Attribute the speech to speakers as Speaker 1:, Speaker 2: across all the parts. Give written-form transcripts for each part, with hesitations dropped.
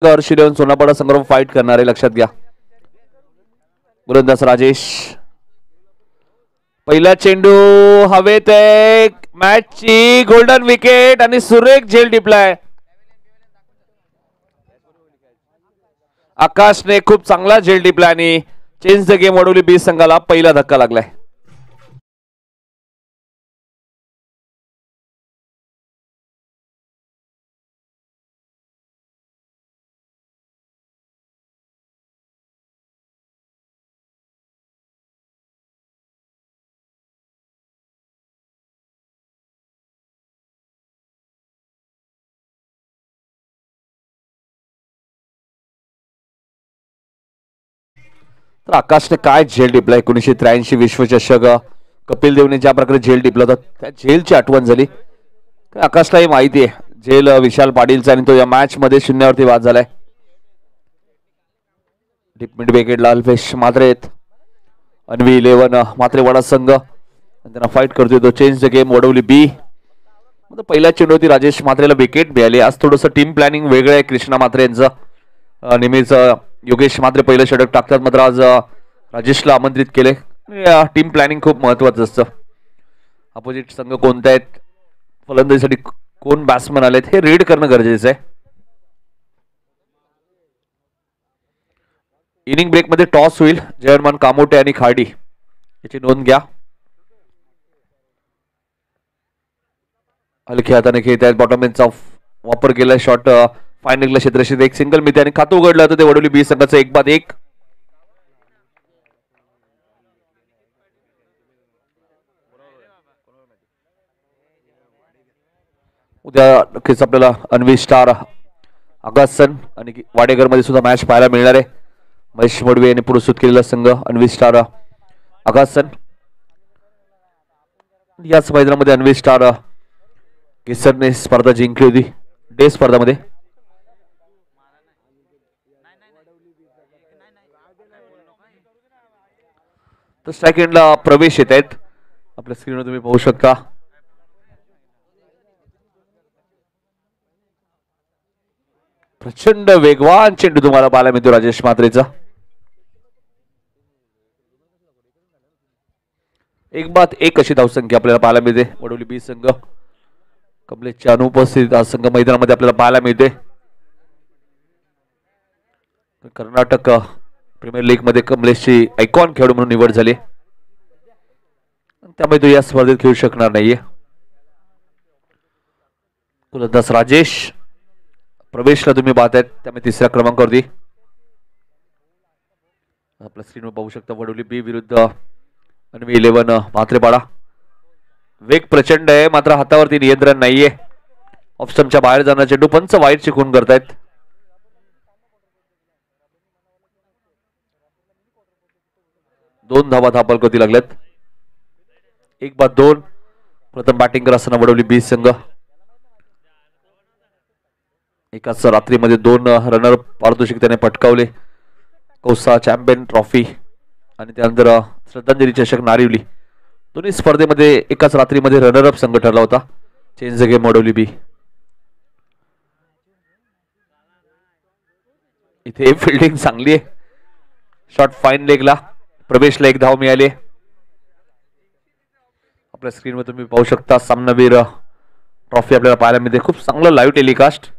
Speaker 1: Harsh eleven सोनापाडा संग्राम fight करणार आहे, लक्षात घ्या. गोलंदाज राजेश. पहिला चेंडू हवेत आहे. मॅचची गोल्डन विकेट आणि सुरेख झेल टिपलाय. आकाशने खूप चांगला झेल टिपला आणि चेंज द गेम वडवली बी संघाला पहिला धक्का लागलाय. तर आकाशने काय झेल टिपला. 1983 विश्वचषक कपिल देवने ज्या प्रकारे झेल टिपला होता त्या झेलची आठवण झाली. आकाशलाही माहिती आहे झेल विशाल पाटीलचा आणि तो या मॅच मध्ये शून्यावरती बाद झालाय. डीप मिड विकेटला अल्पेश मात्रे. अन्वी 11 मात्रेवाडा संघ त्यांना फाईट करतोय. तो चेंज द गेम वडवली बी. पहिल्या चेंडूवरती राजेश मात्रेला विकेट मिळाली. आज थोडंसं टीम प्लॅनिंग वेगळं आहे कृष्णा मात्रे यांचं. नेहमीच योगेश मात्रे पहिलं षटक टाकतात, मात्र आज राजेशला आमंत्रित केले. टीम प्लॅनिंग खूप महत्वाचं असतं. अपोजिट संघ कोणत्या आहेत, फलंदाजीसाठी कोण बॅट्समन आलेत हे रीड करणं गरजेचं आहे. इनिंग ब्रेक मध्ये टॉस होईल. जयमान कामोटे आणि खाडी याची नोंद घ्या. हलक्या हाताने खेळत आहेत. बॉटमॅनचा वापर केला. शॉट फायनलला क्षेत्रक्षेत्र एक सिंगल मिळते आणि खातं उघडलं होतं ते वडवली बी संघाचं 1-1. उद्या नक्कीच आपल्याला अन्वी स्टार आगासन आणि वाडेकर मध्ये सुद्धा मॅच पाहायला मिळणार आहे. महेश मडवी यांनी पुरस्कृत केलेला संघ अन्वी स्टार आगासन. याच मैदानामध्ये अन्वी स्टार केसरने स्पर्धा जिंकली होती डे स्पर्धामध्ये. तर स्ट्राईक एंडला प्रवेश येत आहेत. आपल्या स्क्रीनवर तुम्ही पाहू शकता. प्रचंड वेगवान चेंडू तुम्हाला पाहायला मिळतो राजेश मात्रेचा. 1-1 अशी धावसंख्या आपल्याला पाहायला मिळते. वडवली बी संघ कमलेशच्या अनुपस्थितीत हा संघ मैदानामध्ये आपल्याला पाहायला मिळते. कर्नाटक प्रीमियर लीग मध्ये कमलेशची आयकॉन खेळाडू म्हणून निवड झाली, त्यामुळे तो या स्पर्धेत खेळू शकणार नाहीये. गोलंदाज राजेश प्रवेशला तुम्ही पाहतायत, त्यामुळे तिसऱ्या क्रमांकावरती आपल्या स्क्रीनवर पाहू शकता. वडवली बी विरुद्ध अन्वी 11 मात्रेपाडा. वेग प्रचंड आहे, मात्र हातावरती नियंत्रण नाहीये. ऑप्शनच्या बाहेर जाणार चेंडू पंच वाईट शिकून करतायत. दोन धावा धापलकोती लागल्यात. 1-2. प्रथम बॅटिंग करत असताना वडवली बी संघ एकाच रात्रीमध्ये 2 रनर पारितोषिक त्याने पटकावले. कौसा चॅम्पियन ट्रॉफी आणि त्यानंतर श्रद्धांजली चषक नारिवली. दोन्ही स्पर्धेमध्ये एकाच रात्रीमध्ये रनरअप संघ ठरला होता. चेंज द गेम वडवली बी. इथे फिल्डिंग चांगली आहे. Shot fine लेगला. प्रवेशला 1 धाव मिळाली. आपल्या स्क्रीनवर तुम्ही पाहू शकता सामनावीर ट्रॉफी आपल्याला पाहायला मिळते. खूप चांगलं लाईव्ह टेलिकास्ट.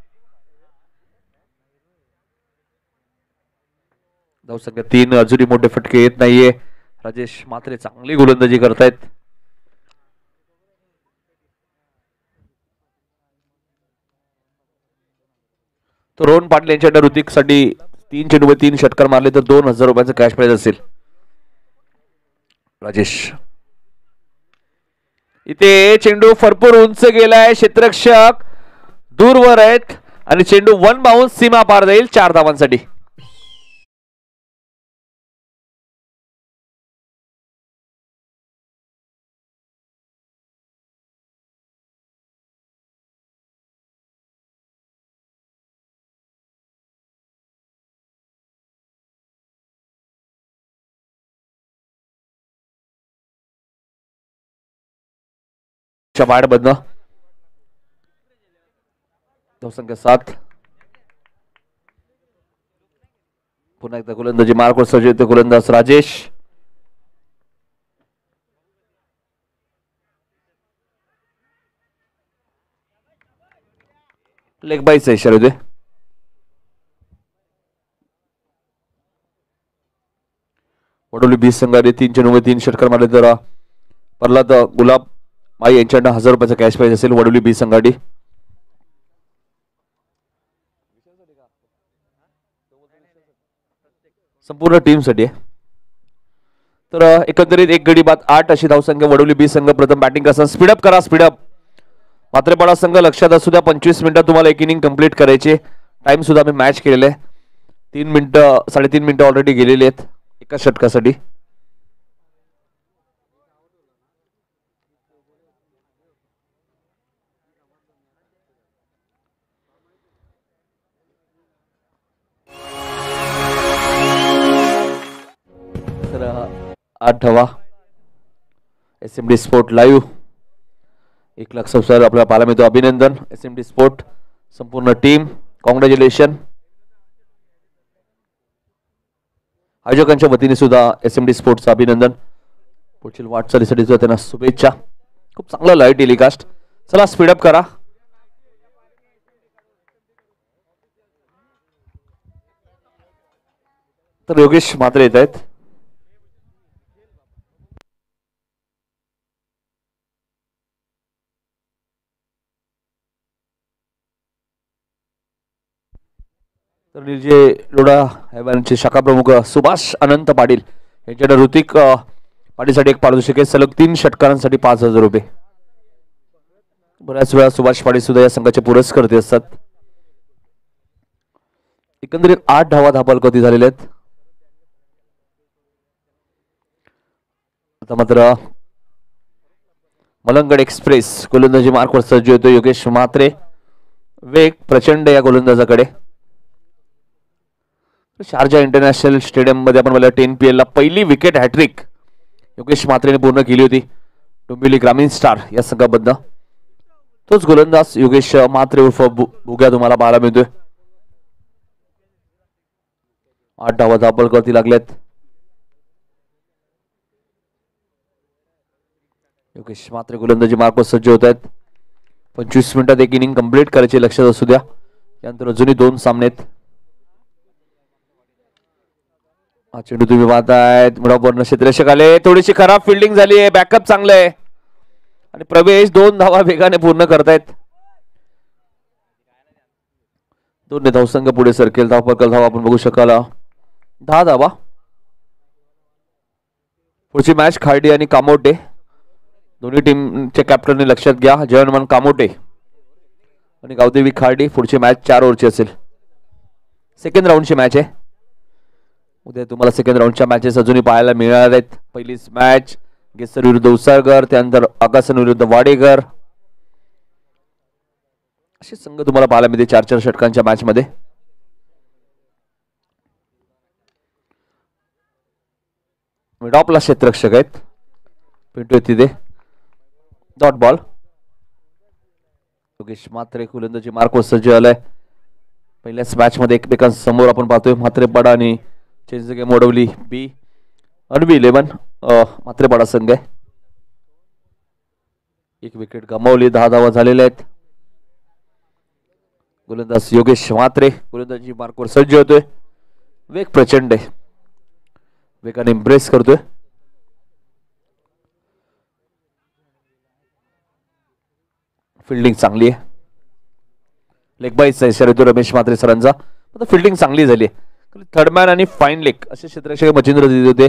Speaker 1: धावसंख्या 3. अजूनही मोठे फटके येत नाहीये. राजेश मात्रे चांगली गोलंदाजी करतायत. तर रोहन पाटील यांच्या ऋतिकसाठी 3 चेंडूवर 3 षटकार मारले तर 2000 रुपयाचं कॅश प्राइज असेल. राजेश इथे चेंडू भरपूर उंच गेलाय. क्षेत्ररक्षक दूरवर आहेत आणि चेंडू 1 बाउन्स सीमा पार जाईल 4 धावांसाठी. बाहेर बदन धावसंख्या 7. पुन्हा एकदा गोलंदाजी मार्कवर सज्ज होते गोलंदाज राजेश. लेग बाईचा इशारा होते. वडोली 20 संघाने 3 चेंडूमध्ये 3 षटकार मारले तर प्रल्हाद गुलाब माई यांच्याकडनं 1000 रुपयाचा कॅश प्राइज असेल वडोली 20 संघाडी. संपूर्ण टीम साठी. तर एकंदरीत एक गडी बाद 8 अशी धावसंख्या वडोली 20 संघ प्रथम बॅटिंग करतात. स्पीडअप करा स्पीडअप. मात्रेपाडा संघ लक्षात असू द्या 25 मिनिटात तुम्हाला एक इनिंग कंप्लीट करायचे. टाइम सुद्धा आम्ही मॅच केलेला आहे. 3 मिनिटं 3.5 मिनिटं ऑलरेडी गेलेली आहेत एका षटकासाठी. तर 8 धावा SMD sport live 1 lakh subscriber आपल्याला पाहायला मिळतो. अभिनंदन SMD स्पोर्ट संपूर्ण टीम. कॉंग्रॅच्युलेशन. आयोजकांच्या वतीने सुद्धा SMD स्पोर्टचं अभिनंदन. पुढील वाटचालीसाठी सुद्धा त्यांना शुभेच्छा. खूप चांगला लाईव्ह टेलिकास्ट. चला स्पीडअप करा. तर योगेश म्हात्रे येत आहेत. तर निर्जे लोढा हैवानचे शाखा प्रमुख सुभाष अनंत पाटील यांच्याकडे ऋतिक पाटीलसाठी एक पारितोषिक आहे. सलग 3 षटकारांसाठी 5000 रुपये. बऱ्याच वेळा सुभाष पाटील सुद्धा या संघाचे पुरस्कर्ते असतात. एकंदरीत 8 धावा धापालकती झालेल्या आहेत. आता मात्र मलंगड एक्सप्रेस गोलंदाजी मार्कवर सज्ज होतो योगेश म्हात्रे. वेग प्रचंड या गोलंदाजाकडे. शारजा इंटरनॅशनल स्टेडियम मध्ये आपण 10 PL ला पहिली विकेट हॅट्रिक योगेश म्हात्रेने पूर्ण केली होती डोंबिवली ग्रामीण स्टार या संघाबद्दल. तोच गोलंदाज योगेश म्हात्रे उर्फ बुग्या तुम्हाला पाहायला मिळतोय. 8 धावा धापलकरती लागल्यात. योगेश म्हात्रे गोलंदाजी मार्कवर सज्ज होत आहेत. 25 मिनिटात एक इनिंग कंप्लीट करायचे लक्षात असू द्या. यानंतर अजूनही 2 सामने आहेत. हा चेंडू तुम्ही पाहतायत मुळावर क्षेत्ररक्षक आले. थोडीशी खराब फिल्डिंग झाली आहे. बॅकअप चांगलं आहे आणि प्रवेश 2 धावा वेगाने पूर्ण करतायत. 2 धावसंघ पुढे सरकेल. धाव आपण बघू शकाल 10 धावा. पुढची मॅच खार्डी आणि कामोटे दोन्ही टीमच्या कॅप्टनने लक्षात घ्या. जयनमान कामोटे आणि गावदेवी खार्डी. पुढची मॅच 4 ओव्हरची असेल. सेकंड राऊंडची मॅच आहे. उद्या तुम्हाला सेकंड राऊंडच्या मॅचेस अजूनही पाहायला मिळणार आहेत. पहिलीच मॅच गेसर विरुद्ध उसाळकर, त्यानंतर आगासन विरुद्ध वाडेकर असे संघ तुम्हाला पाहायला मिळते 4-4 षटकांच्या मॅच मध्ये. मिडॉपला क्षेत्ररक्षक आहेत. पिंटू तिथे डॉट बॉल. योगेश म्हात्रे गोलंदाजी मार्कवर सज्ज झालाय. पहिल्याच मॅच मध्ये एकमेकांसमोर आपण पाहतोय म्हात्रेपाडा आणि चेंज गेम वडवली बी अनवी 11 म्हात्रेपाडा संघ आहे. 1 विकेट गमावली. 10 धावा झालेल्या आहेत. गोलंदाज योगेश म्हात्रे गोलंदाजी मार्कवर सज्ज होतोय. वेग प्रचंड आहे. वेगाने इम्प्रेस करतोय. फिल्डिंग चांगली आहे. लेग बाईचा इशारा येतो रमेश म्हात्रे सरांचा. आता फिल्डिंग चांगली झाली आहे. थर्डमॅन आणि फाईन लेग असे क्षेत्ररक्षक मच्छिंद्र देत होते.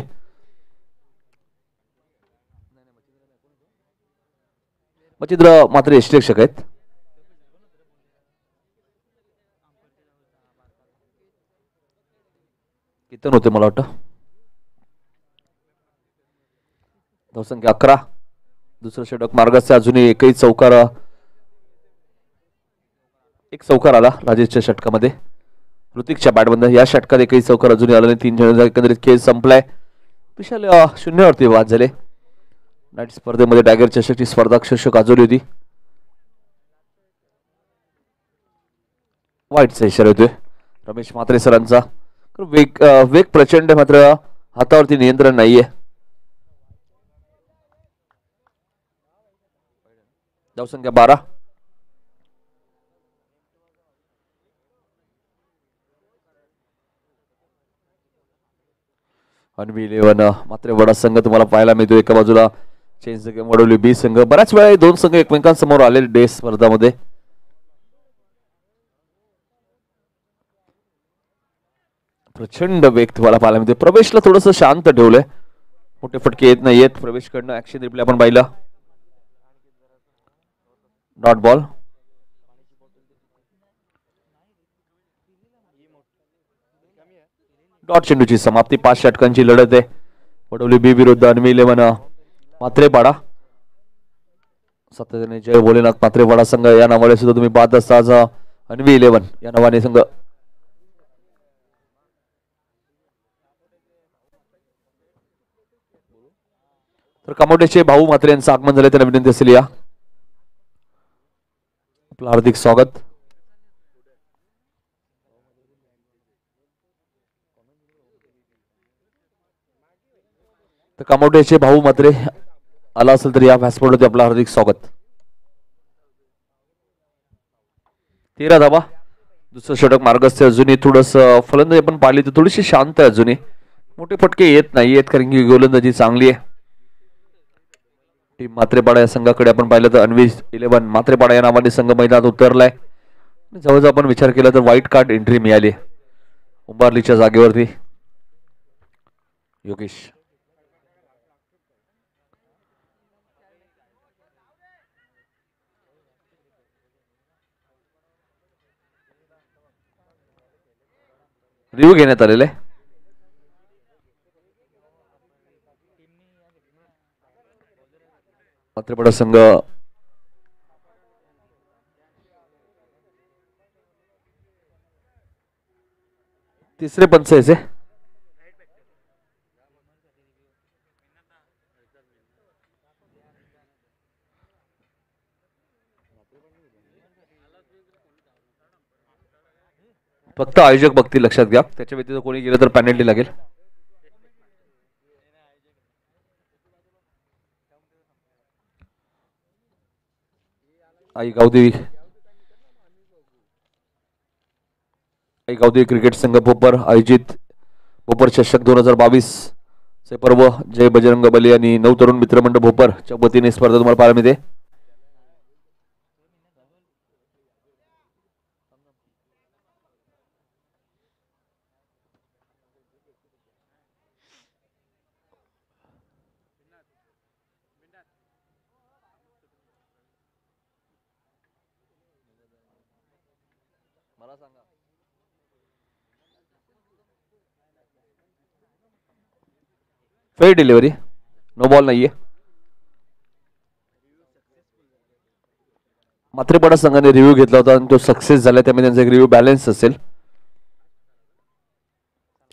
Speaker 1: मच्छिंद्र मात्र यष्टिरक्षक आहेत. कितन होते मला वाटतं. धावसंख्या 11. दुसरं षटक मार्गाचे अजूनही एकही चौकार आला राजेशच्या षटकामध्ये. ऋतिकच्या बॅटमधून या षटकात एकही चौकार अजूनही आला नाही. 3 जणांचा एकंदरीत खेळ संपलाय. विशाल 0वरती बाद झाले. नाईट स्पर्धेमध्ये टायगर चषकची स्पर्धा अक्षरशः गाजवली होती. वाईटचा इशारा होतोय रमेश म्हात्रे सरांचा. वेग वेग प्रचंड, मात्र हातावरती नियंत्रण नाहीये. धावसंख्या 12. अन्वी 11 मात्र बडा संघ तुम्हाला पाहायला मिळतो. एका बाजूला चेंज द गेम वडवली बी संघ. बऱ्याच वेळा दोन संघ एकमेकांसमोर आलेले डे स्पर्धामध्ये. प्रचंड वेग तुम्हाला पाहायला मिळते. प्रवेशला थोडस शांत ठेवलंय, मोठे फटके येत नाहीयेत प्रवेश कडनं. ऍक्शन रिप्ले आपण पाहिलं. Dot ball. डॉट चेंडूची समाप्ती. 5 षटकांची लढत आहे वडवली बी विरुद्ध अन्वी 11 मात्रेपाडा. सातत्याने जय भोलेनाथ मात्रेपाडा संघ या नावाने सुद्धा तुम्ही पाहत असता. अन्वी 11 या नावाने संघ. तर कामोटेचे भाऊ मात्रे यांचं आगमन झाले, त्यांना विनंती असेल या. आपलं हार्दिक स्वागत. तर कामोटेचे भाऊ मात्रे आला असेल तर या व्यासपीठावरती आपलं हार्दिक स्वागत. 13 धावा. दुसरं षटक मार्गस्थ. अजूनही थोडस फलंदाजी आपण पाहिली तर थोडीशी शांत आहे अजूनही. मोठे फटके येत नाहीयेत कारण की गोलंदाजी चांगली आहे. टीम मात्रेपाडा या संघाकडे आपण पाहिलं तर अन्वी 11 मात्रेपाडा या नावाने संघ मैदानात उतरलाय. जवळजवळ आपण विचार केला तर व्हाईट कार्ड एंट्री मिळाली उंबारलीच्या जागेवरती. योगेश रिव्ह्यू घेण्यात आलेले. मात्रेपाडा संघ तिसरे पंच याचे. फक्त आयोजक बघतील, लक्षात घ्या. त्याच्या व्यतिरिक्त कोणी गेलं तर पेनल्टी लागेल. आई गावदेवी क्रिकेट संघ भोपर आयोजित भोपर चषक 2022 चे पर्व जय बजरंग बली आणि नऊ तरुण मित्रमंडळ भोपरच्या वतीने स्पर्धा तुम्हाला पाहायला मिळते. फेर डिलिव्हरी, नो बॉल नाहीये. मात्रेपाडा संघाने रिव्ह्यू घेतला होता आणि तो सक्सेस झाला, त्यामुळे त्यांचा एक रिव्ह्यू बॅलन्स असेल.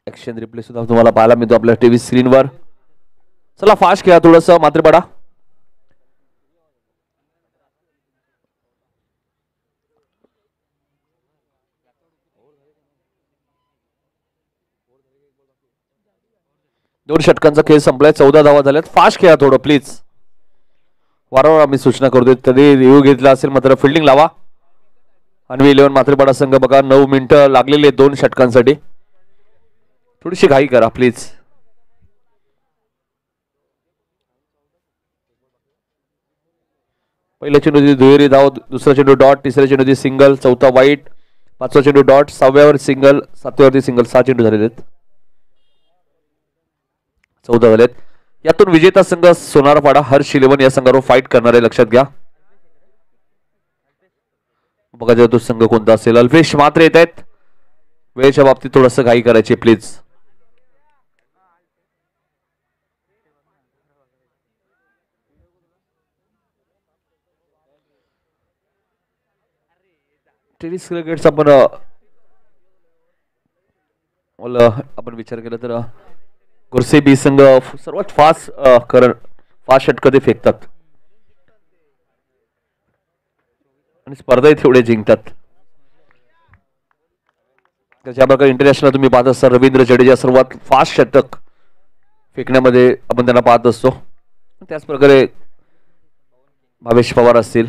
Speaker 1: ऍक्शन रिप्ले सुद्धा तुम्हाला पाहायला मिळतो आपल्या टीव्ही स्क्रीनवर. चला फास्ट खेळा थोडस मात्रेपाडा. दोन षटकांचा खेळ संपलाय. 14 धावा झाल्यात. फास्ट खेळा थोडं प्लीज. वारंवार आम्ही सूचना करतोय. तरी रिव्ह्यू घेतला असेल मात्र फिल्डिंग लावा. अन्वी 11 मात्रेपाडा संघ बघा 9 मिनिटं लागलेली 2 षटकांसाठी. थोडीशी घाई करा प्लीज. पहिल्या चेंडूची दुहेरी धाव, दुसरा चेंडू डॉट, तिसऱ्या चेंडूची सिंगल, चौथा वाईट, पाचवा चेंडू डॉट, 6व्यावर सिंगल, 7व्यावरती सिंगल. 6 चेंडू झालेले आहेत. 14 झालेत. यातून विजेता संघ सोनारपाडा हर्ष 11 या संघावर फाईट करणार आहे, लक्षात घ्या. बघा तो संघ कोणता असेल. अल्फेश मात्र येत आहेत. वेळेच्या बाबतीत थोडस घाई करायची प्लीज. टेनिस क्रिकेट आपण विचार केला तर गुरसे बी संघ सर्वात फास्ट षटक ते फेकतात आणि स्पर्धा तेवढे जिंकतात. ज्या प्रकारे इंटरनॅशनल तुम्ही पाहत असता रवींद्र जडेजा सर्वात फास्ट षटक फेकण्यामध्ये आपण त्यांना पाहत असतो. त्याच प्रकारे भावेश पवार असतील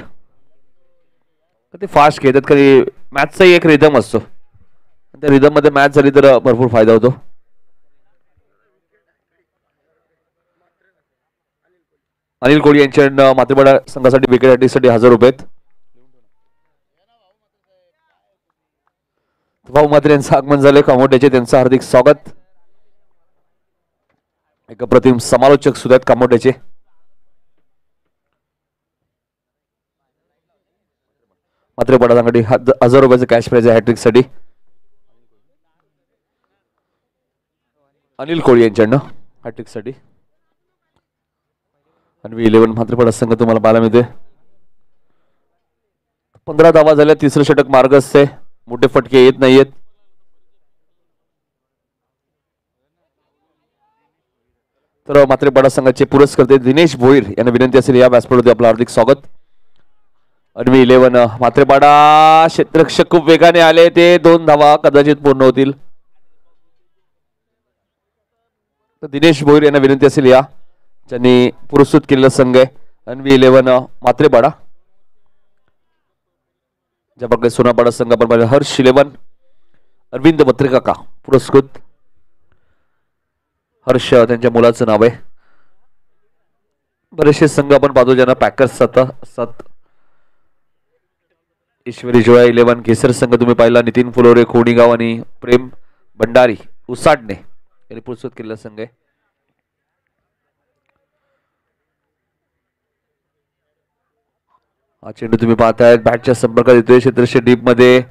Speaker 1: ते फास्ट खेळतात. कधी मॅचचाही एक रिदम असतो, त्या रिदम मध्ये मॅच झाली तर भरपूर फायदा होतो. अनिल कोळी यांच्या मात्रेपाडा संघासाठी विकेट हॅट्रिकसाठी 1000 रुपये. भाऊ मात्रे यांचं आगमन झाले कामोट्याचे, त्यांचं हार्दिक स्वागत. एक अप्रतिम समालोचक सुद्धा आहेत कामोट्याचे. मात्रेपाडा संघासाठी 1000 रुपयाचं कॅश प्राइज आहे हॅट्रिक साठी. अनिल कोळी यांच्याकडनं हॅट्रिक साठी. आणि 11 मात्रेपाडा संघ तुम्हाला पाहायला मिळते. 15 धावा झाल्या, तिसरं षटक मार्ग असते, मोठे फटके येत नाहीयेत. तर मात्रेपाडा संघाचे पुरस्कर्ते दिनेश भोईर यांना विनंती असेल या व्यासपीठावरती आपलं हार्दिक स्वागत. आणि 11 मात्रेपाडा क्षेत्ररक्षक खूप वेगाने आले, ते 2 धावा कदाचित पूर्ण होतील. तर दिनेश भोईर यांना विनंती असेल या, ज्यांनी पुरस्कृत केलेला संघ आहे अन्वी 11 मात्रेपाडा. ज्या प्रकारे सोनापाडा संघ आपण हर्ष 11 अरविंद बत्रेकाका पुरस्कृत. हर्ष त्यांच्या मुलाचं नाव आहे. बरेचसे संघ आपण पाहतो ज्यांना पॅकर्स असतात. ईश्वरी जोया 11 केसर संघ तुम्ही पाहिला, नितीन फुलोरे खोडीगाव आणि प्रेम भंडारी उसाडणे यांनी पुरस्कृत केलेला संघ आहे. हा चेंडू तुम्ही पाहताय बॅटच्या संपर्कात येतोय क्षेत्ररक्षक डीप मध्ये.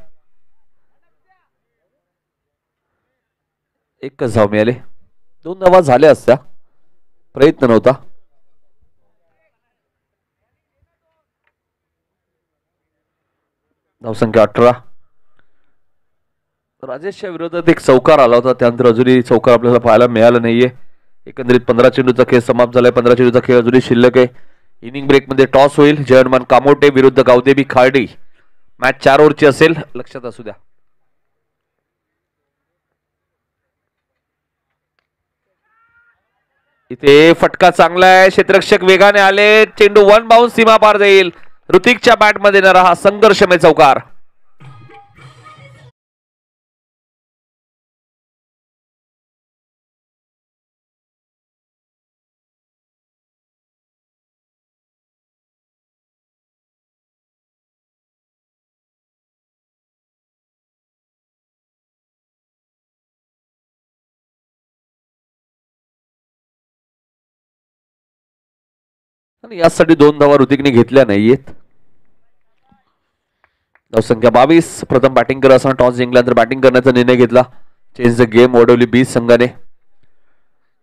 Speaker 1: एकच धाव मिळाले, 2 धावा झाल्या असत्या, प्रयत्न नव्हता. धावसंख्या 18. राजेशच्या विरोधात एक चौकार आला होता, त्यानंतर अजूनही चौकार आपल्याला पाहायला मिळाला नाहीये. एकंदरीत 15 चेंडूचा खेळ समाप्त झालाय. 15 चेंडूचा खेळ अजूनही शिल्लक आहे. इनिंग ब्रेक मध्ये टॉस होईल. जयमान कामोटे विरुद्ध गावदेवी खार्डी. मॅच 4 ओव्हरची असेल, लक्षात असू द्या. इथे फटका चांगला आहे, क्षेत्ररक्षक वेगाने आले, चेंडू 1 बाउन्स सीमा पार जाईल. ऋतिकच्या बॅट मध्ये येणारा हा संघर्षमय चौकार. आणि यासाठी 2 धावा ऋतिकने घेतल्या नाहीयेत. धावसंख्या 22. प्रथम बॅटिंग करत असताना टॉस जिंकल्यानंतर बॅटिंग करण्याचा निर्णय घेतला. चेंज द गेम वडवली बी संघाने.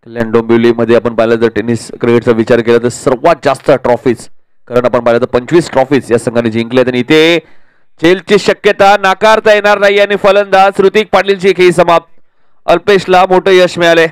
Speaker 1: कल्याण डोंबिवली मध्ये आपण पाहिलं तर टेनिस क्रिकेटचा विचार केला तर सर्वात जास्त ट्रॉफीज, कारण आपण पाहिलं तर 25 ट्रॉफीज या संघाने जिंकल्यात. आणि इथे चेलची शक्यता नाकारता येणार नाही आणि फलंदाज ऋतिक पाटीलची खेळी समाप्त. अल्पेशला मोठं यश मिळाले.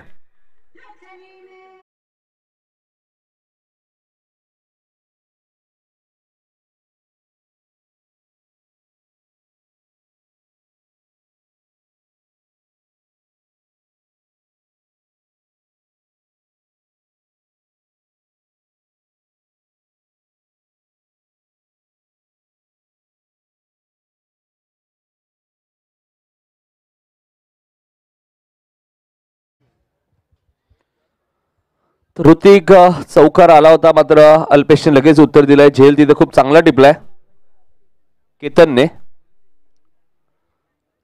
Speaker 1: ऋतिक चौकार आला होता, मात्र अल्पेशने लगेच उत्तर दिलंय. झेल तिथे खूप चांगला टिपलाय. केतनने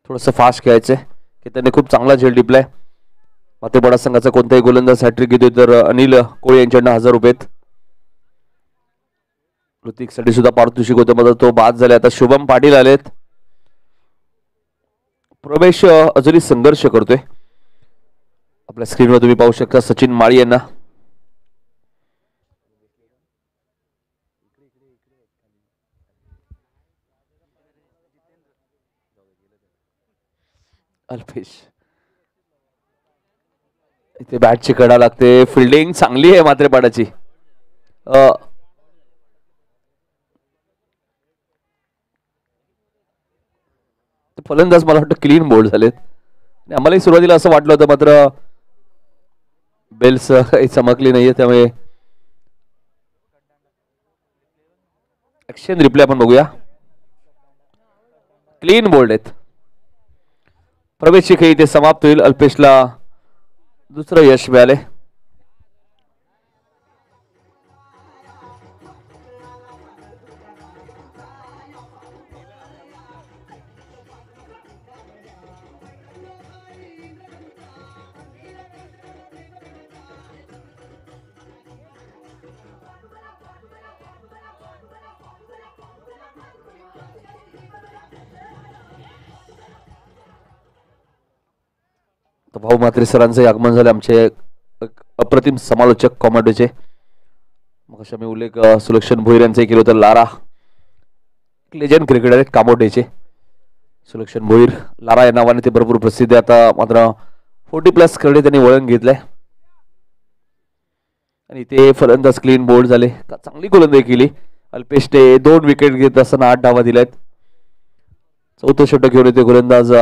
Speaker 1: थोडस फास्ट खेळायचंय. केतनने खूप चांगला झेल टिपलाय. मात्रेपाडा संघाचा कोणताही गोलंदाज हॅट्रिक घेतोय तर अनिल कोळी यांच्याकडनं 1000 रुपये. ऋतिक साठी सुद्धा पारितोषिक होतं, मात्र तो बाद झाले. आता शुभम पाटील आलेत. प्रवेश अजूनही संघर्ष करतोय. आपल्या स्क्रीनवर तुम्ही पाहू शकता सचिन माळी यांना. अल्पेश इथे बॅटची कडा लागते. फिल्डिंग चांगली आहे मात्रेपाडाची. फलंदाज मला वाटतं क्लीन बोल्ड झालेत. आम्हालाही सुरुवातीला असं वाटलं होतं, मात्र बेल्स काही चमकली नाहीये, त्यामुळे ऍक्शन रिप्ले आपण बघूया. क्लीन बोल्ड आहेत. प्रवेशची खेळी इथे समाप्त होईल. अल्पेशला दुसरं यश मिळाले. भाऊ म्हात्रे सरांचे आगमन झाले, आमचे अप्रतिम समालोचक कॉमेडीचे. मग अशा मी उल्लेख सुलक्षण भोईर यांचे केलं होतं. लारा लेजंड क्रिकेटर आहेत कामोडेचे. सुलक्षण भोईर लारा या नावाने ते भरपूर प्रसिद्ध आहे. आता मात्र 40+ कडे त्यांनी वळण घेतलंय आणि ते फलंदाज क्लीन बोल्ड झाले. चांगली गोलंदाजी केली अल्पेशने. 2 विकेट घेत असताना 8 धावा दिल्यात. चौथं षटक घेऊन येते गोलंदाज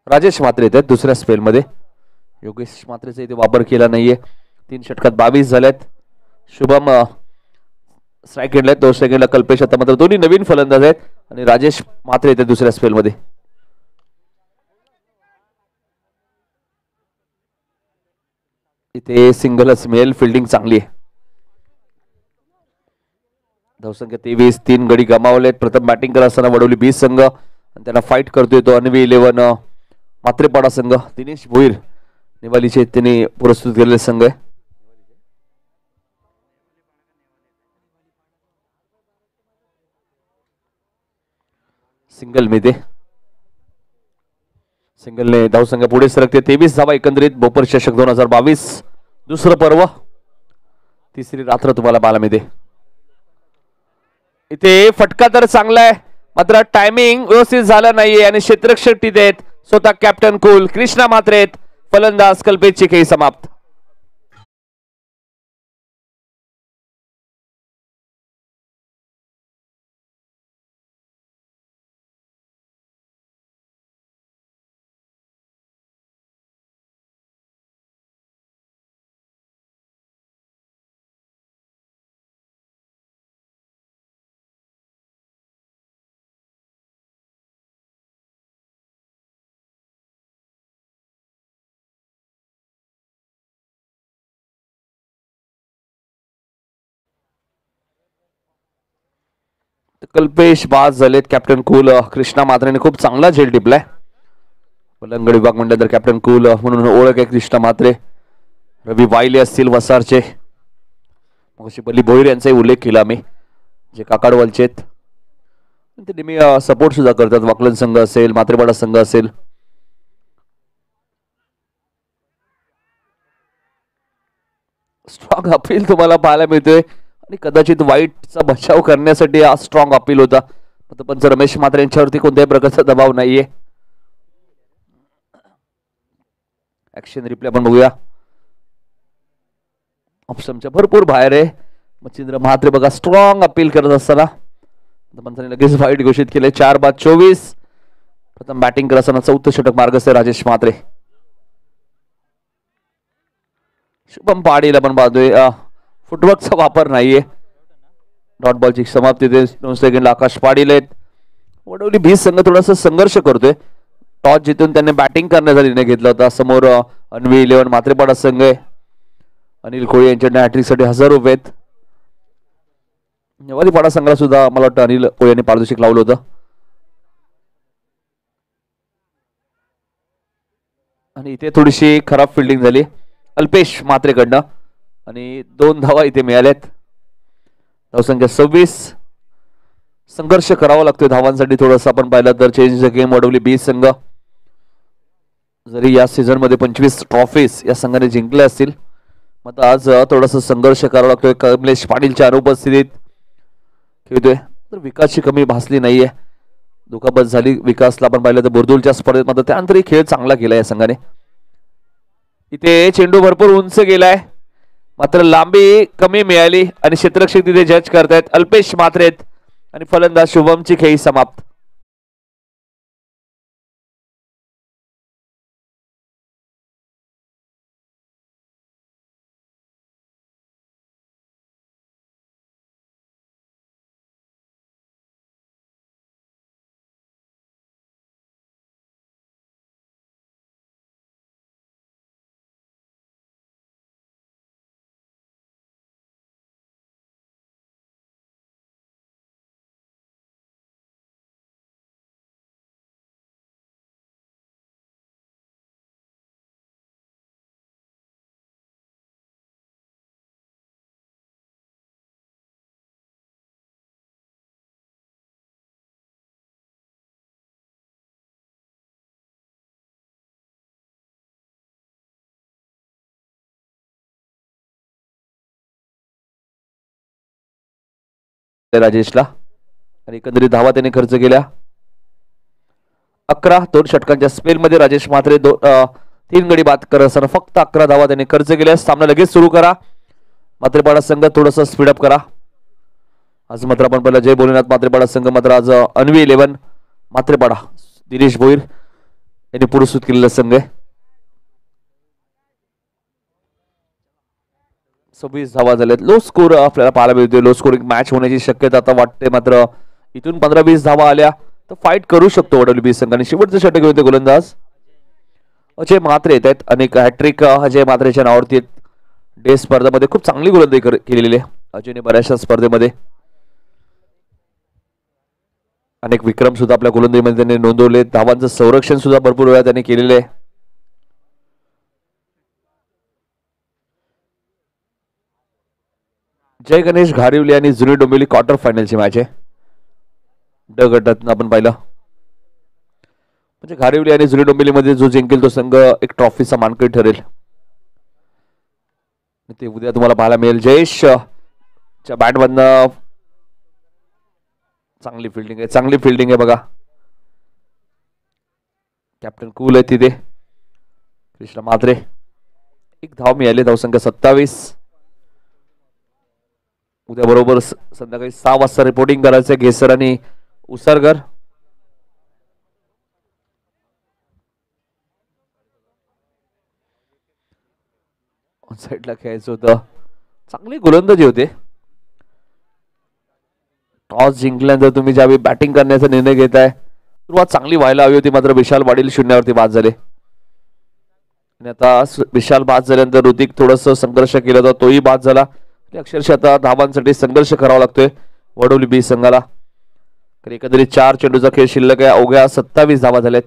Speaker 1: राजेश म्हात्रे आहेत दुसऱ्या स्पेलमध्ये. योगेश म्हात्रेचा इथे वापर केला नाहीये. 3 षटकात 22 झाल्यात. शुभम स्ट्राईक घेतलाय. 2 सेकंडला कल्पेश. आता मात्र दोन्ही नवीन फलंदाज आहेत आणि राजेश म्हात्रे येते दुसऱ्या स्पेलमध्ये. इथे सिंगलच मिळेल. फिल्डिंग चांगली आहे. धावसंख्या 23. 3 गडी गमावलेत. प्रथम बॅटिंग करत असताना वडवली 20 संघ आणि त्यांना फाईट करतोय तो अन्वी 11 म्हात्रेपाडा संघ. दिनेश भोईर निवालीचे त्यांनी पुरस्कृत केलेले संघ आहे. सिंगल मिळते. सिंगलने धावसंख्या पुढे सरकते. 23 धावा एकंदरीत. बोपर चषक 2022 दुसरं पर्व. तिसरी रात्र तुम्हाला पाहायला मिळते. इथे फटका तर चांगला आहे, मात्र टायमिंग व्यवस्थित झालं नाहीये आणि क्षेत्ररक्षक टीत आहेत स्वतः कॅप्टन कुल कृष्णा म्हात्रे आहेत. फलंदाज कल्पेशची खेळी समाप्त. कल्पेश बाज झालेत. कॅप्टन कुल कृष्णा म्हात्रेने खूप चांगला झेल टिपलाय. पलंगड विभाग म्हणलं तर कॅप्टन कुल म्हणून ओळख आहे कृष्णा म्हात्रे. रवी वायले असतील वसारचे. मग बली भोईर यांचाही उल्लेख केला मी, जे काकाडवालचे आहेत. ते नेहमी सपोर्ट सुद्धा करतात. वाकलन संघ असेल, म्हात्रेपाडा संघ असेल. स्ट्रॉंग अपील तुम्हाला पाहायला मिळतोय आणि कदाचित वाईटचा बचाव करण्यासाठी हा स्ट्रॉंग अपील होता. पण रमेश म्हात्रे यांच्यावरती कोणत्याही प्रकारचा दबाव नाहीये. ऍक्शन रिप्ले आपण बघूया. ऑप्शनच्या भरपूर बाहेर आहे. मच्छिंद्र म्हात्रे बघा स्ट्रॉंग अपील करत असताना पंचांनी लगेच वाईट घोषित केले. 4 बाद 24. प्रथम बॅटिंग करत असताना 4थं षटक मार्गस्थ राजेश म्हात्रे. शुभम पाडीला पण पाहतोय फुटवर्कचा वापर नाहीये. डॉट बॉलची समाप्ती 2 सेकंडला आकाश पाडील आहेत. वडवली 20 संघ थोडासा संघर्ष करतोय. टॉस जिंकून त्यांनी बॅटिंग करण्याचा निर्णय घेतला होता. समोर अन्वी 11 म्हात्रेपाडा संघ आहे. अनिल कोळी यांच्या हॅट्रिकसाठी 1000 रुपये आहेत. नेवालीपाडा संघाला सुद्धा मला वाटतं अनिल कोळी यांनी पारितोषिक लावलं होतं. आणि इथे थोडीशी खराब फिल्डिंग झाली अल्पेश म्हात्रेकडनं आणि 2 धावा इथे मिळाल्यात. धावसंख्या 26. संघर्ष करावा लागतोय धावांसाठी. थोडंसं आपण पाहिलं तर चेंज द गेम वडवली 20 संघ. जरी या सीझन मध्ये 25 ट्रॉफीज या संघाने जिंकल्या असतील, मग आज थोडासा संघर्ष करावा लागतोय. कमलेश पाटीलच्या अनुपस्थितीत खेळतोय तर विकासची कमी भासली नाहीये. दुखापत झाली विकासला आपण पाहिलं तर बुर्दुलच्या स्पर्धेत, मात्र त्यानंतरही खेळ चांगला केला या संघाने. इथे चेंडू भरपूर उंच गेलाय, मात्र लांबी कमी मिळाली आणि क्षेत्ररक्षक तिथे जज करतायत अल्पेश म्हात्रेत आणि फलंदाज शुभमची खेळी समाप्त. राजेशला आणि एकंदरीत धावा त्याने खर्च केल्या 11. 2 षटकांच्या स्पेलमध्ये राजेश म्हात्रे 3 गडी बाद करत असताना फक्त 11 धावा त्याने खर्च केल्या. सामना लगेच सुरू करा. म्हात्रेपाडा संघ थोडंसं स्पीडअप करा. आज मात्र आपण पहिला जय बोलनाथ म्हात्रेपाडा संघ मात्र आज अन्वी 11 म्हात्रेपाडा दिनेश भोईर यांनी पुरस्कृत केलेला संघ आहे. 26 धावा झाल्यात. लो स्कोर आपल्याला पाहायला मिळतोय. लो स्कोरिंग मॅच होण्याची शक्यता आता वाटते, मात्र इथून 15-20 धावा आल्या तर फाईट करू शकतो वडवली संघ. आणि शेवटचं षटक घेऊन गोलंदाज अजय म्हात्रे येत आहेत. अनेक हॅट्रिक अजय म्हात्रेच्या नावावरती डे स्पर्धेमध्ये खूप चांगली गोलंदाजी केलेली आहे अजयने बऱ्याचशा स्पर्धेमध्ये. अनेक विक्रम सुद्धा आपल्या गोलंदाजीमध्ये त्यांनी नोंदवले. धावांचं संरक्षण सुद्धा भरपूर वेळा त्यांनी केलेले आहे. जय गणेश घारिवली आणि जुनी डोंबिवली क्वार्टर फायनलची मॅच आहे. ड गटात आपण पाहिलं म्हणजे घारिवली आणि जुनी डोंबिवलीमध्ये जो जिंकेल तो संघ एक ट्रॉफीचा मानकरी ठरेल. ते उद्या तुम्हाला पाहायला मिळेल. जयेश च्या बॅटमधनं चांगली फिल्डिंग आहे, चांगली फिल्डिंग आहे बघा. कॅप्टन कूल आहे तिथे. कृष्ण म्हात्रे 1 धाव मिळाली. धावसंख्या 27. उद्या बरोबर संध्याकाळी 6 वाजता रिपोर्टिंग करायचं घेसर आणि उसरगर. साईडला खेळायचं होतं. चांगली गोलंदाजी होते. टॉस जिंकल्यानंतर तुम्ही ज्यावेळी बॅटिंग करण्याचा निर्णय घेताय सुरुवात चांगली व्हायला हवी होती, मात्र विशाल पाटील 0वरती बाद झाले. आणि आता विशाल बाद झाल्यानंतर ऋतिक थोडस संघर्ष केला होता, तोही बाद झाला. अक्षरशः आता धावांसाठी संघर्ष करावा लागतोय वडवली बी संघाला. एकंदरीत 4 चेंडूचा खेळ शिल्लक आहे. अवघ्या 27 धावा झाल्यात.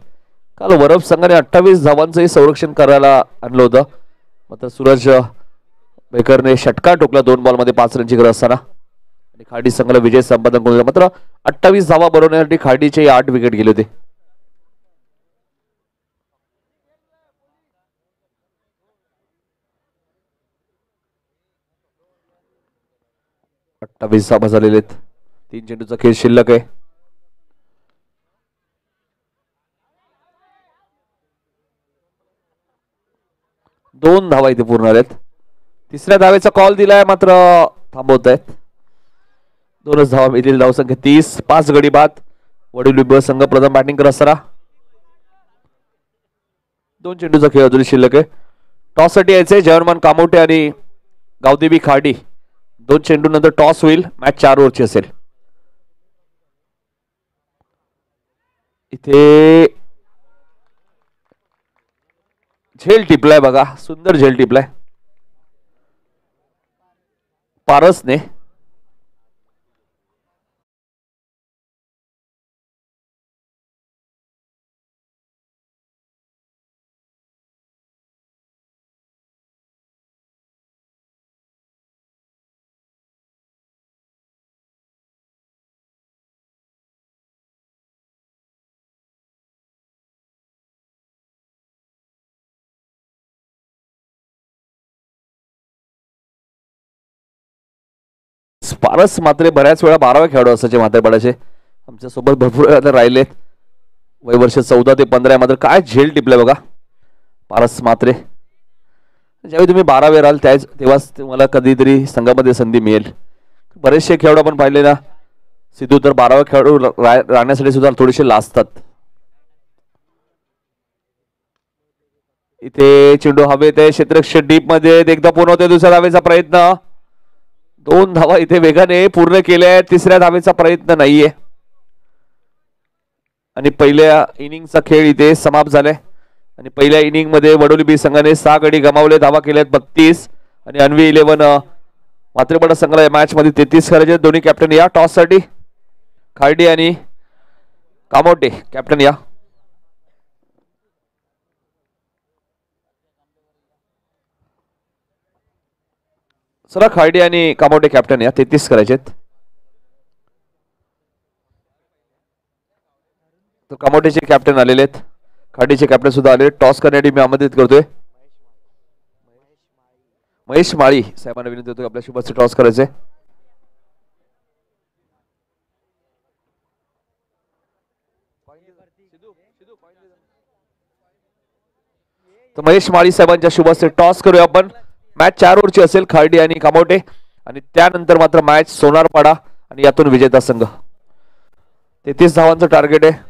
Speaker 1: काल वरफ संघाने 28 धावांचंही संरक्षण करायला आणलं होतं, मात्र सूरज बेकरने षटकार टोकला 2 बॉलमध्ये 5 रनची गरज असताना आणि खाडी संघाला विजय संपादन करून दिला. मात्र 28 धावा बनवण्यासाठी खाडीचे 8 विकेट गेले होते. धावा झालेले आहेत. 3 चेंडूचा खेळ शिल्लक आहे. 2 धावा इथे पूर्ण आहेत. तिसऱ्या धावेचा कॉल दिलाय, मात्र थांबवत आहेत. 2च धावा मिळतील. धावसंख्या 30. 5 गडी बाद. वडवली ब संघ प्रथम बॅटिंग करत असताना 2 चेंडूचा खेळ अजून शिल्लक आहे. टॉस साठी यायचे जर्मन कामोटे आणि गावदेवी खाडी. 2 चेंडू नंतर टॉस होईल. मॅच 4 ओव्हरची असेल. इथे झेल टिपलाय बघा, सुंदर झेल टिपलाय पारसने. पारस मात्र बऱ्याच वेळा 12व्या खेळाडू असायचे म्हात्रेपाड्याचे. आमच्या सोबत भरपूर वेळा राहिलेत. वय वर्ष 14 ते 15 मात्र काय झेल टिपले बघा पारस मात्रे. ज्यावेळी तुम्ही 12 राहाल तेव्हाच तुम्हाला कधीतरी संघामध्ये संधी मिळेल. बरेचसे खेळाडू आपण पाहिले ना, सिद्धू तर 12वा खेळाडू राहण्यासाठी सुद्धा थोडेसे लाजतात. इथे चेंडू हवेत आहे, क्षेत्ररक्षक डीप मध्ये एकदा पूर्ण होते. दुसऱ्या धावेचा प्रयत्न, 2 धावा इथे वेगाने पूर्ण केल्या. तिसऱ्या धावेचा प्रयत्न नाहीये आणि पहिल्या इनिंगचा खेळ इथे समाप्त झालाय. आणि पहिल्या इनिंग मध्ये वडोली बी संघाने 6 गडी गमावले, धावा केल्यात 32 आणि अन्वी 11 मात्रेपाडा संघाला या मॅच मध्ये 33 करायचे. दोन्ही कॅप्टन या टॉस साठी, खार्डी आणि कामोटे कॅप्टन या. चला खार्डी आणि कामोटे कॅप्टन या, 33 करायचेत. तर कामोटेचे कॅप्टन आलेले आहेत, खाडीचे कॅप्टन सुद्धा आले. टॉस करण्यासाठी मी आमंत्रित करतोय महेश माळी साहेबांना विनंती होतो आपल्या शुभचे टॉस करायचे. तर महेश माळी साहेबांच्या शुभचे टॉस करूया आपण. मॅच 4 ओव्हरची असेल, खार्डी आणि कामोटे, आणि त्यानंतर मात्र मॅच सोनारपाडा आणि यातून विजेता संघ. 33 धावांचं टार्गेट आहे.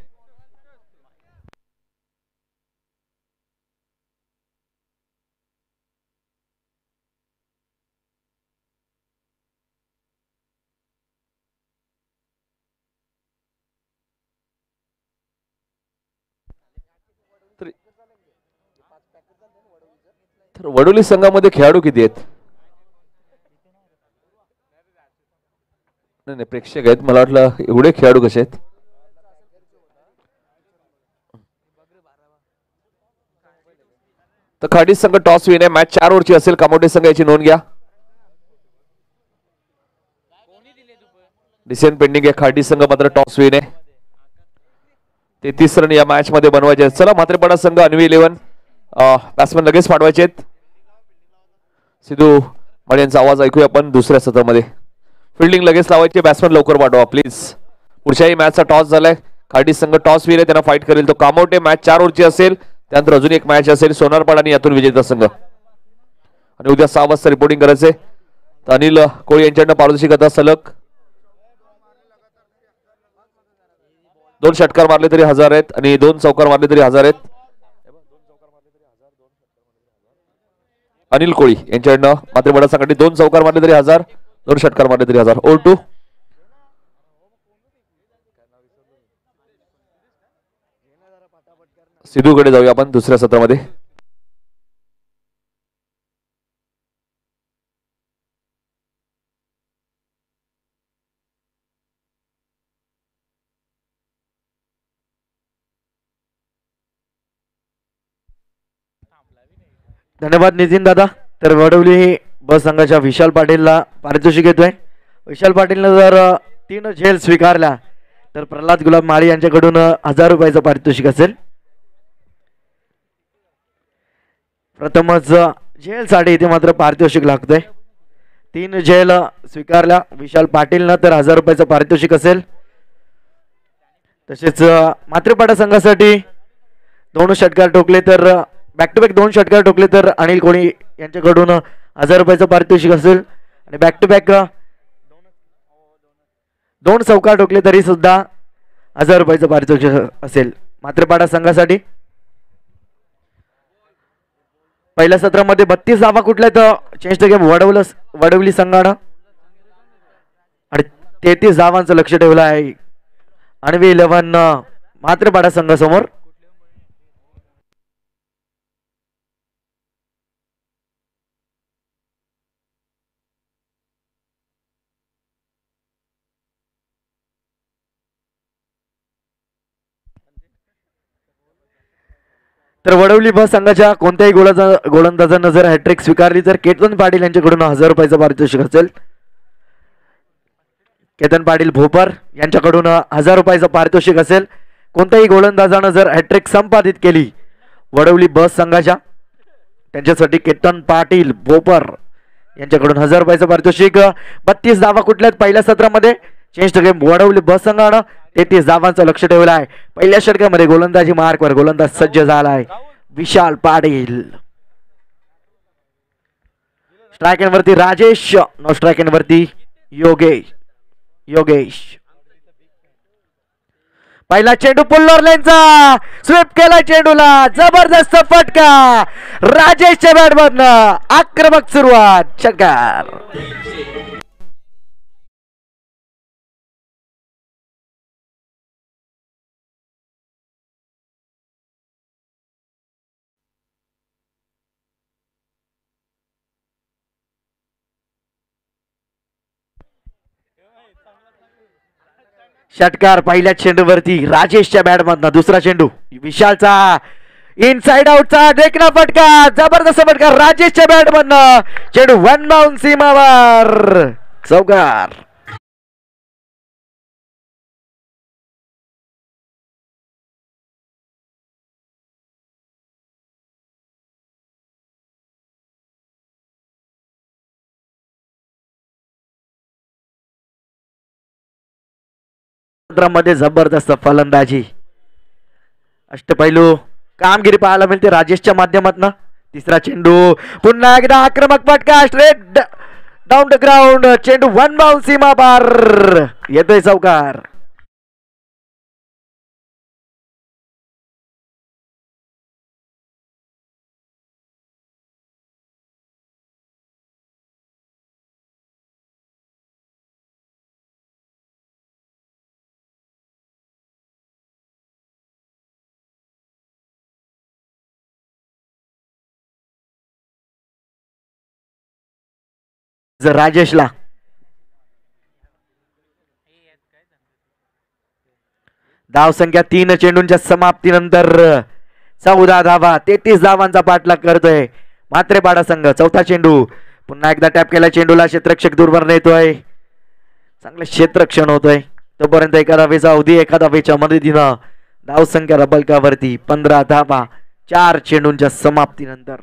Speaker 1: तर वडोली संघामध्ये खेळाडू किती आहेत? नाही प्रेक्षक आहेत, मला वाटलं एवढे खेळाडू कसे आहेत. तर खाडी संघ टॉस विन आहे, मॅच 4 ओव्हरची असेल. कामोटे संघ याची नोंद घ्या. डिसिजन पेंडिंग आहे. खाडी संघ मात्र टॉस विन आहे. 33 रन या मॅच मध्ये बनवायचे आहेत. चला मात्रेपाडा संघ अन्वी 11 बॅट्समन लगेच पाठवायचे आहेत. सिद्धू माळी यांचा आवाज ऐकूया आपण. दुसऱ्या सत्रामध्ये फिल्डिंग लगेच लावायची, बॅट्समन लवकर पाठवा प्लीज. पुढच्याही मॅचचा टॉस झालाय, खाडी संघ टॉस विन आहे, त्यांना फाईट करेल तो कामोटे. मॅच 4 ओव्हरची असेल, त्यानंतर अजून एक मॅच असेल सोनारपाडा आणि यातून विजेता संघ. आणि उद्या 6 वाजता रिपोर्टिंग करायचे. तर अनिल कोळी यांच्याकडनं पारदर्शी कथा सलग 2 षटकार मारले तरी 1000 आहेत आणि 2 चौकार मारले तरी 1000 आहेत. अनिल कोळी यांच्याकडनं मात्रेपाडा संघाने 2 चौकार मारले तरी 1000, 2 षटकार मारले तरी 1000. ओव्हर 2. सिद्धूकडे जाऊया आपण दुसऱ्या सत्रामध्ये.
Speaker 2: धन्यवाद नितीन दादा. तर वडवली बस संघाच्या विशाल पाटीलला पारितोषिक येतोय. विशाल पाटीलनं जर 3 झेल स्वीकारल्या तर प्रल्हाद गुलाब माळी यांच्याकडून 1000 रुपयाचं पारितोषिक असेल. प्रथमच झेलसाठी इथे मात्र पारितोषिक लागतंय. 3 झेल स्वीकारल्या विशाल पाटीलनं तर 1000 रुपयाचं पारितोषिक असेल. तसेच मात्रेपाडा संघासाठी 2 षटकार ठोकले तर बॅक टू बॅक 2 षटकार ठोकले तर अनिल कोळी यांच्याकडून 1000 रुपयाचं पारितोषिक असेल. आणि बॅक टू बॅक 2 चौकार ठोकले तरी सुद्धा 1000 रुपयाचं पारितोषिक असेल मात्रेपाडा संघासाठी. पहिल्या सत्रामध्ये 32 धावा कुठल्या तर चेंज द गेम वडवली संघानं आणि 33 धावांचं लक्ष ठेवलं आहे अन्वी 11 मात्रेपाडा संघासमोर. तर वडवली बस संघाच्या कोणत्याही गोलंदाजानं जर हॅट्रिक स्वीकारली तर केतन पाटील यांच्याकडून 1000 रुपयाचं पारितोषिक असेल. केतन पाटील भोपर यांच्याकडून 1000 रुपयाचं पारितोषिक असेल. कोणत्याही गोलंदाजानं जर हॅट्रिक संपादित केली वडवली बस संघाच्या, त्यांच्यासाठी केतन पाटील भोपर यांच्याकडून 1000 रुपयाचं पारितोषिक. 32 धावा कुठल्यात पहिल्या सत्रामध्ये चेंज द गेम वडवली बस संघानं 33 धावांचं लक्ष ठेवलं आहे. पहिल्या षटकामध्ये गोलंदाजी मार्कवर गोलंदाज सज्ज झाला आहे विशाल पाटील. स्ट्राइक एंड वरती राजेश, नो स्ट्राइक एंड वरती योगेश. पहिला चेंडू पुल्लोर लेनचा, स्वीप केला चेंडूला, जबरदस्त फटका राजेशच्या बॅट मधनं, आक्रमक सुरुवात, षटकार. षटकार पहिल्या चेंडूवरती राजेशच्या बॅट मधनं. दुसरा चेंडू विशालचा, इनसाइड आउटचा देखना फटका, जबरदस्त फटका राजेशच्या बॅट मधनं. चेंडू वन बाउंड सीमावर, चौकार. मध्ये जबरदस्त फलंदाजी, अष्टपैलू कामगिरी पाहायला मिळते राजेशच्या माध्यमातून. तिसरा चेंडू पुन्हा एकदा आक्रमक फटका, स्ट्रेट डाऊन द ग्राउंड, चेंडू वन बाउंड सीमा पार, येतोय चौकार. राजेशला धाव संख्या 3 चेंडूंच्या समाप्तीनंतर 14 धावा, 33 धावांचा पाठलाग करतोय म्हात्रेपाडा संघ. चौथा चेंडू पुन्हा एकदा टॅप केला चेंडूला, क्षेत्ररक्षक दूरवर येतोय, चांगलं क्षेत्ररक्षण होतोय. तोपर्यंत एका धावेचा अवधी, एका धावेच्या मदतीनं धाव संख्या रबलकावरती 15 धावा 4 चेंडूंच्या समाप्तीनंतर.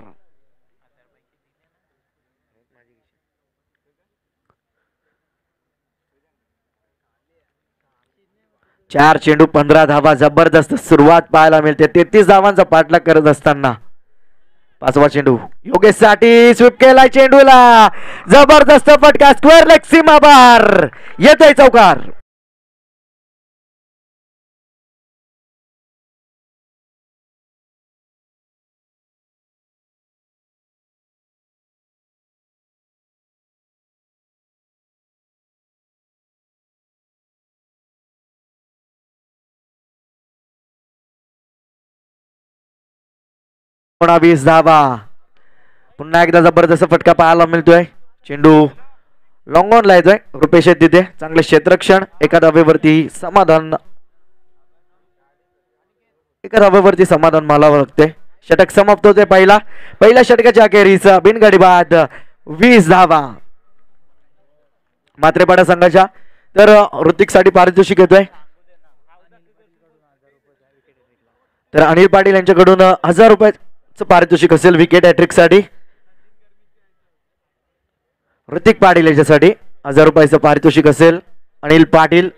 Speaker 2: 4 चेंडू 15 धावा, जबरदस्त सुरुवात पाहायला मिळते 33 धावांचा पाठलाग करत असताना. पाचवा चेंडू योगेश साठी, स्वीप केला चेंडूला, जबरदस्त फटका, स्क्वेअर लेग सीमा बार, येतोय चौकार. पुन्हा 20 धावा, पुन्हा एकदा जबरदस्त फटका पाहायला मिळतोय. चेंडू लॉंग ऑन ला येतोय, रुपेश तिथे चांगले क्षेत्ररक्षण, एका धावेवरती समाधान, एका धावेवरती समाधान मला वाटते. षटक समाप्त होते पहिल्या षटकाच्या अखेरीस बिनगडी बाद 20 धावा म्हात्रेपाडा संघाच्या. तर ऋतिक साठी पारितोषिक येतोय, तर अनिल पाटील यांच्याकडून 1000 रुपयाचं पारितोषिक असेल विकेट हॅट्रिक साठी. ऋतिक पाटील याच्यासाठी 1000 रुपयाचं पारितोषिक असेल. अनिल पाटील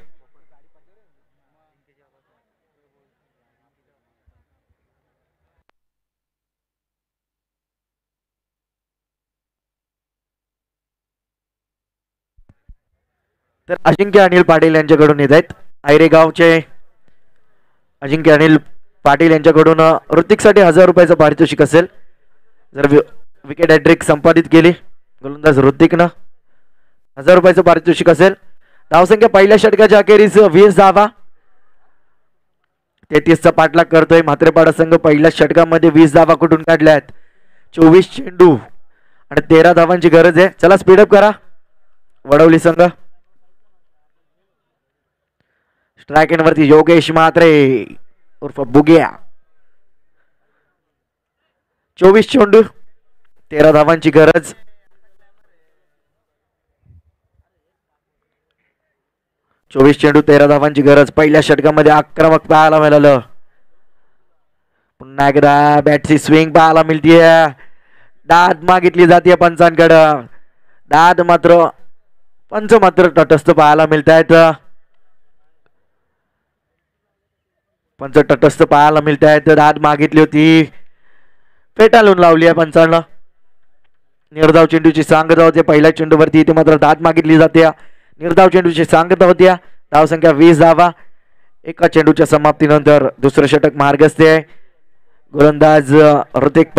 Speaker 2: तर अजिंक्य अनिल पाटील यांच्याकडून येत आहेत. आयरेगावचे अजिंक्य अनिल पाटील यांच्याकडून ऋतिक साठी 1000 रुपयाचं पारितोषिक असेल. जर विकेट हॅट्रिक संपादित केली गोलंदाज ऋतिकनं 1000 रुपयाचं पारितोषिक असेल. धावसंख्या पहिल्या षटकाच्या अखेरीस 20 धावा, 33चा पाठलाग करतोय म्हात्रेपाडा संघ. पहिल्या षटकामध्ये 20 धावा कुठून काढल्यात, 24 चेंडू आणि 13 धावांची गरज आहे. चला स्पीडअप करा वडवली संघ. स्ट्राइक एंड वरती योगेश म्हात्रे उर्फ बुगिया, 24 चेंडू 13 धावांची गरज. चेंडू 13 धावांची गरज. पहिल्या षटकामध्ये आक्रमक पाहायला मिळालं. पुन्हा एकदा बॅटची स्विंग पाहायला मिळतीये. दाद मागितली जाते पंचांकडं. दाद मात्र पंच मात्र तटस्थ पाहायला मिळत आहेत. पंच तटस्थ पाहायला मिळत आहेत. दाद मागितली होती, फेटाळून लावली आहे पंचांना. निर्धाव चेंडूची सांगता होते. पहिल्या चेंडूवरती इथे मात्र दाद मागितली जाते. निर्धाव चेंडूची सांगता होत्या. धावसंख्या 20 धावा. एका चेंडूच्या समाप्तीनंतर दुसरं षटक मार्गस्थ आहे. गोलंदाज ऋतिक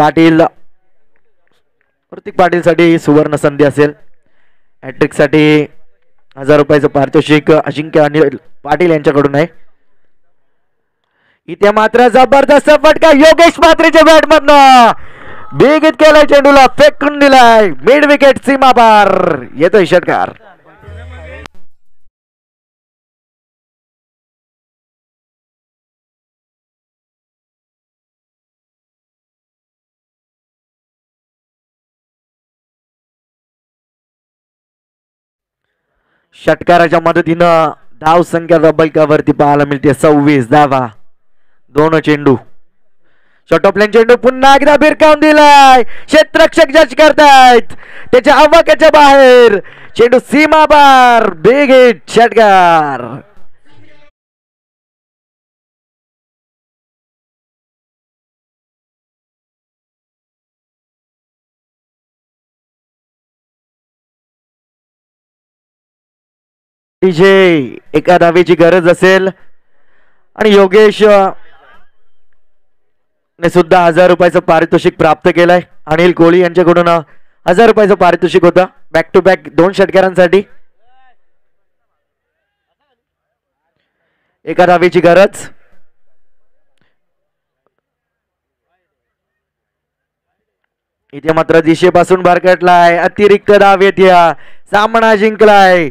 Speaker 2: पाटील साठी सुवर्ण संधी असेल. हॅट्रिक साठी 1000 रुपयाचं पारितोषिक अजिंक्य अनिल पाटील यांच्याकडून आहे. इथे मात्र जबरदस्त फटका योगेश म्हात्रेच्या बॅट मधनं बेगीत केलाय. चेंडूला फेकून दिलाय. मिड विकेट सीमा पार येतोय षटकार. षटकाराच्या मदतीनं धाव संख्या रबैकावरती पाहायला मिळते. 26 धावा. 2 चेंडू. शॉटॉपलेन चेंडू पुन्हा एकदा भिरकावून दिलाय. क्षेत्ररक्षक जज करतायत. त्याच्या आवाक्याच्या बाहेर चेंडू सीमा पार. बिग हिट षटकार. एका धावेची गरज असेल आणि योगेश ने सुद्धा 1000 रुपयाचं पारितोषिक प्राप्त केलंय. अनिल कोळी यांच्याकडून 1000 रुपयाचं पारितोषिक होतं. बॅक टू बॅक 2 षटकारांसाठी. एका धावेची गरज. इथे मात्र दिशेपासून भरकटलाय. अतिरिक्त धाव येत्या. सामना जिंकलाय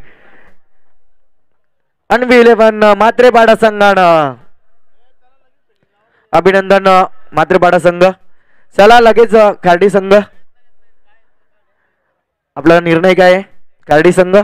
Speaker 2: अन्वी 11 मात्रेपाडा संघानं. अभिनंदन मात्रेपाडा संघ. चला लगेच खार्डी संघ. आपला निर्णय काय आहे? खार्डी संघ